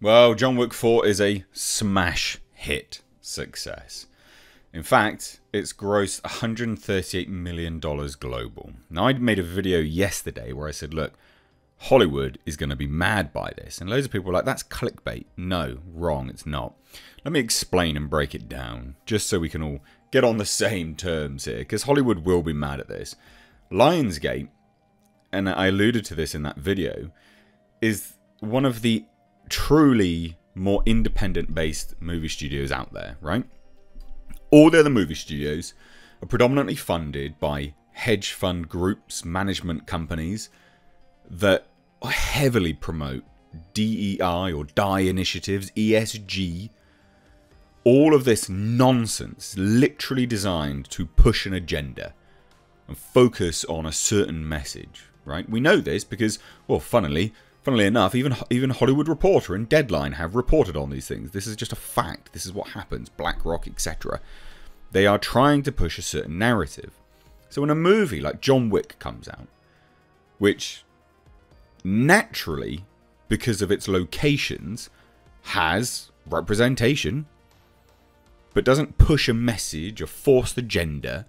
Well, John Wick 4 is a smash hit success. In fact, it's grossed $138 million global. Now, I made a video yesterday where I said, look, Hollywood is going to be mad by this. And loads of people were like, that's clickbait. No, wrong, it's not. Let me explain and break it down, just so we can all get on the same terms here, because Hollywood will be mad at this. Lionsgate, and I alluded to this in that video, is one of the truly more independent-based movie studios out there, right? All the other movie studios are predominantly funded by hedge fund groups, management companies that heavily promote DEI or DIE initiatives, ESG. All of this nonsense literally designed to push an agenda and focus on a certain message, right? We know this because, well, funnily enough, even Hollywood Reporter and Deadline have reported on these things. This is just a fact. This is what happens. BlackRock, etc. They are trying to push a certain narrative. So when a movie like John Wick comes out, which naturally, because of its locations, has representation, but doesn't push a message or force the agenda,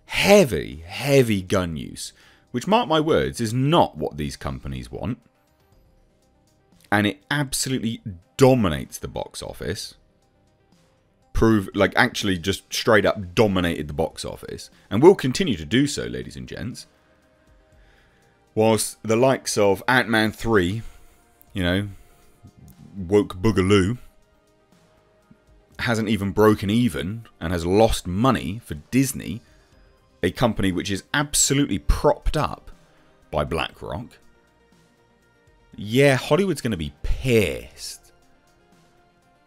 heavy gun use, which, mark my words, is not what these companies want. And it absolutely dominates the box office. Actually just straight up dominated the box office. And will continue to do so, ladies and gents. Whilst the likes of Ant-Man 3, woke boogaloo, hasn't even broken even and has lost money for Disney, a company which is absolutely propped up by BlackRock. Yeah, Hollywood's going to be pissed.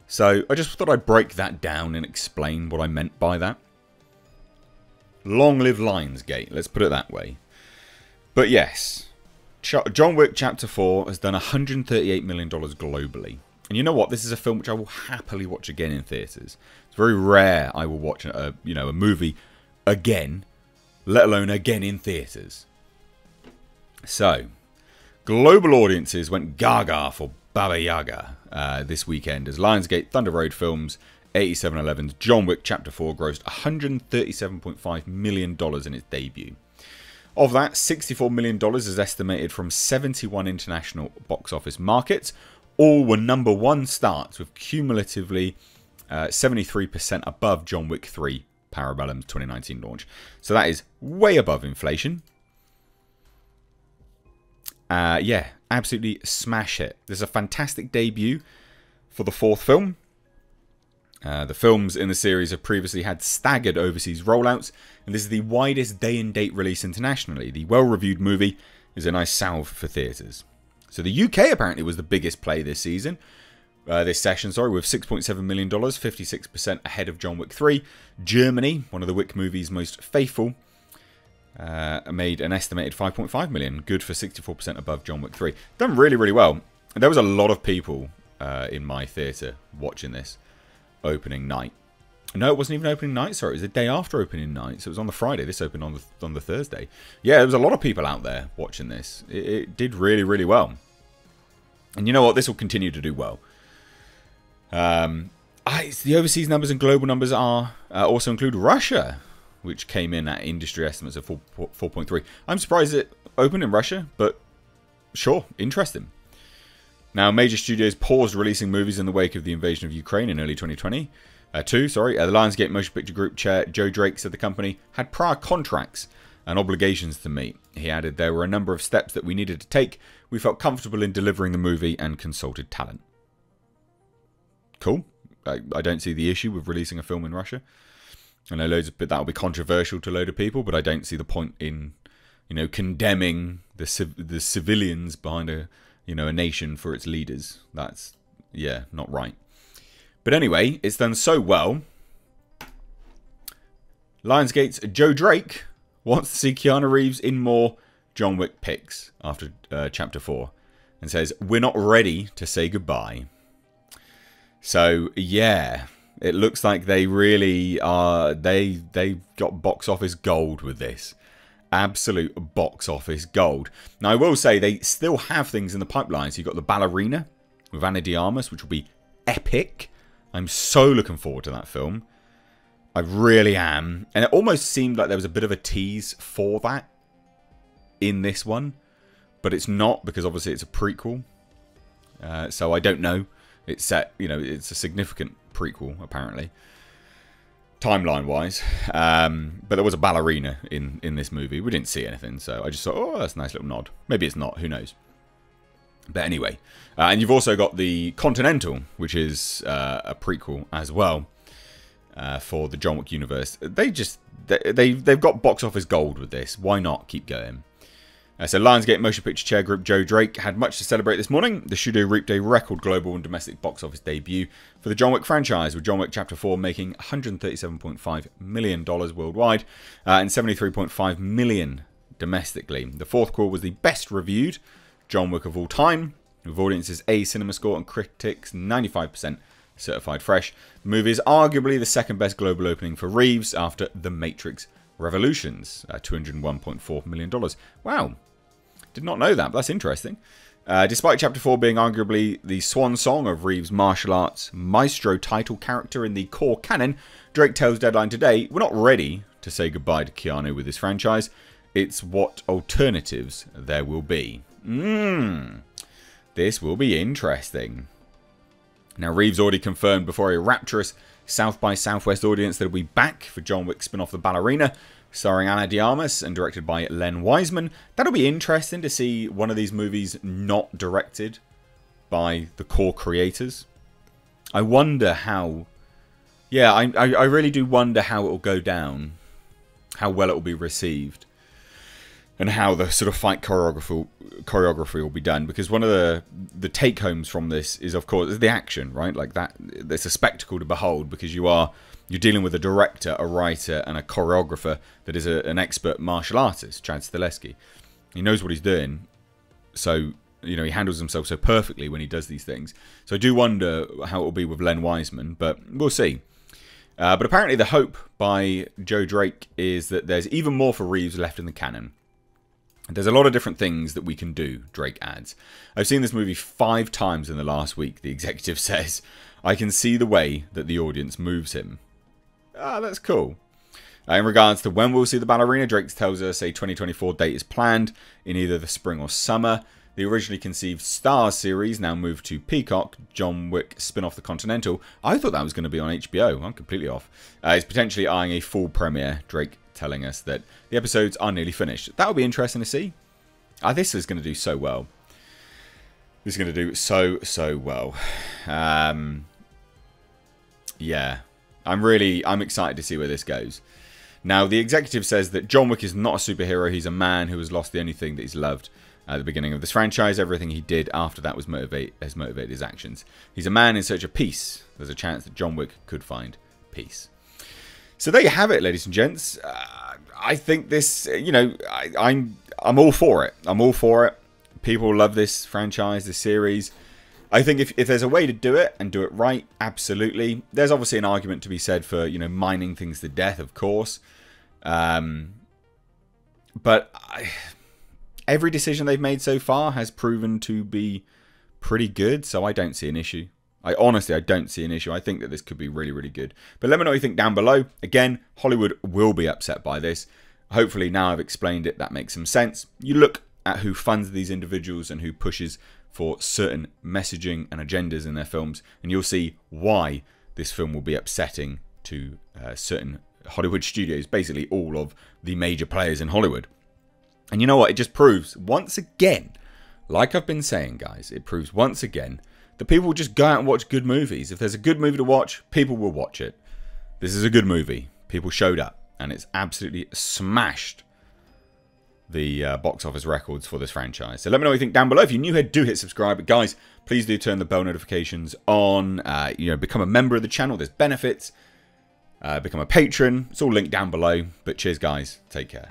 So I just thought I'd break that down and explain what I meant by that. Long live Lionsgate, let's put it that way. But yes, John Wick Chapter 4 has done $138 million globally. And you know what? This is a film which I will happily watch again in theatres. It's very rare I will watch a movie again, let alone again in theatres. So, global audiences went gaga for Baba Yaga this weekend as Lionsgate Thunder Road Films 8711's John Wick Chapter 4 grossed $137.5 million in its debut. Of that, $64 million is estimated from 71 international box office markets. All were number one starts, with cumulatively 73% above John Wick 3 Parabellum's 2019 launch. So that is way above inflation. Yeah, absolutely smash hit. This is a fantastic debut for the fourth film. The films in the series have previously had staggered overseas rollouts, and this is the widest day-and-date release internationally. The well-reviewed movie is a nice salve for theatres. So the UK apparently was the biggest play this session, with $6.7 million, 56% ahead of John Wick 3. Germany, one of the Wick movies' most faithful, made an estimated $5.5 million, good for 64% above John Wick 3. Done really, really well. And there was a lot of people in my theatre watching this opening night. No, it wasn't even opening night, sorry. It was the day after opening night, so it was on the Friday. This opened on the Thursday. Yeah, there was a lot of people out there watching this. It did really, really well. And you know what? This will continue to do well. The overseas numbers and global numbers are also include Russia, which came in at industry estimates of 4.3. I'm surprised it opened in Russia, but sure, interesting. Now, major studios paused releasing movies in the wake of the invasion of Ukraine in early 2020. The Lionsgate Motion Picture Group chair Joe Drake said the company had prior contracts and obligations to meet. He added, there were a number of steps that we needed to take. We felt comfortable in delivering the movie and consulted talent. Cool. I don't see the issue with releasing a film in Russia. I know that will be controversial to a load of people, but I don't see the point in, condemning the civilians behind a nation for its leaders. That's, yeah, not right. But anyway, it's done so well. Lionsgate's Joe Drake wants to see Keanu Reeves in more John Wick picks after Chapter 4. And says, we're not ready to say goodbye. So, yeah, it looks like they really are. They got box office gold with this. Absolute box office gold. Now, I will say they still have things in the pipeline. So you've got the Ballerina, with Ana de Armas, which will be epic. I'm so looking forward to that film. I really am. And it almost seemed like there was a bit of a tease for that in this one. But it's not, because obviously it's a prequel. So I don't know. It's set, you know, it's a significant prequel, apparently. Timeline-wise. But there was a ballerina in this movie. We didn't see anything, so I just thought, oh, that's a nice little nod. Maybe it's not, who knows. But anyway. And you've also got the Continental, which is a prequel as well. For the John Wick universe. They've got box office gold with this. Why not keep going? So Lionsgate Motion Picture Chair Group Joe Drake had much to celebrate this morning. The studio reaped a record global and domestic box office debut for the John Wick franchise, with John Wick Chapter 4 making $137.5 million worldwide and $73.5 million domestically. The fourth quarter was the best reviewed John Wick of all time, with audiences A cinema score and critics 95% certified fresh. The movie is arguably the second best global opening for Reeves after The Matrix Revolutions, $201.4 million. Wow. Did not know that, but that's interesting. Despite Chapter 4 being arguably the swan song of Reeves' martial arts maestro title character in the core canon, Drake tells Deadline today, we're not ready to say goodbye to Keanu with this franchise. It's what alternatives there will be. This will be interesting. Now, Reeves already confirmed before a rapturous South by Southwest audience that he'll be back for John Wick spin-off The Ballerina, starring Ana de Armas and directed by Len Wiseman. That'll be interesting to see one of these movies not directed by the core creators. I wonder how... Yeah, I really do wonder how it will go down. How well it will be received. And how the sort of fight choreography will be done. Because one of the take-homes from this is, of course, the action, right? Like that, it's a spectacle to behold, because you're dealing with a director, a writer, and a choreographer that is an expert martial artist, Chad Stahelski. He knows what he's doing, so you know he handles himself so perfectly when he does these things. So I do wonder how it will be with Len Wiseman, but we'll see. But apparently the hope by Joe Drake is that there's even more for Reeves left in the canon. There's a lot of different things that we can do, Drake adds. I've seen this movie 5 times in the last week, the executive says. I can see the way that the audience moves him. Ah, that's cool. In regards to when we'll see The Ballerina, Drake tells us a 2024 date is planned in either the spring or summer. The originally conceived Stars series, now moved to Peacock, John Wick spin-off The Continental. I thought that was going to be on HBO. I'm completely off. Is potentially eyeing a full premiere, Drake telling us that the episodes are nearly finished. That'll be interesting to see. This is going to do so well. This is going to do so well. Yeah. I'm excited to see where this goes. Now, the executive says that John Wick is not a superhero. He's a man who has lost the only thing that he's loved at the beginning of this franchise. Everything he did after that has motivated his actions. He's a man in search of peace. There's a chance that John Wick could find peace. So there you have it, ladies and gents. I think this, you know, I'm all for it. I'm all for it. People love this franchise, this series. I think if there's a way to do it and do it right, absolutely. There's obviously an argument to be said for, you know, mining things to death, of course. But every decision they've made so far has proven to be pretty good, so I don't see an issue. I don't see an issue. I think that this could be really, really good. But let me know what you think down below. Again, Hollywood will be upset by this. Hopefully now I've explained it, that makes some sense. You look at who funds these individuals and who pushes for certain messaging and agendas in their films, and you'll see why this film will be upsetting to certain Hollywood studios, basically all of the major players in Hollywood. And you know what? It just proves once again, like I've been saying, guys, it proves once again that people will just go out and watch good movies. If there's a good movie to watch, people will watch it. This is a good movie. People showed up, and it's absolutely smashed the box office records for this franchise. So let me know what you think down below. If you're new here, do hit subscribe. But guys, please do turn the bell notifications on. Become a member of the channel. There's benefits. Become a patron. It's all linked down below. But cheers, guys. Take care.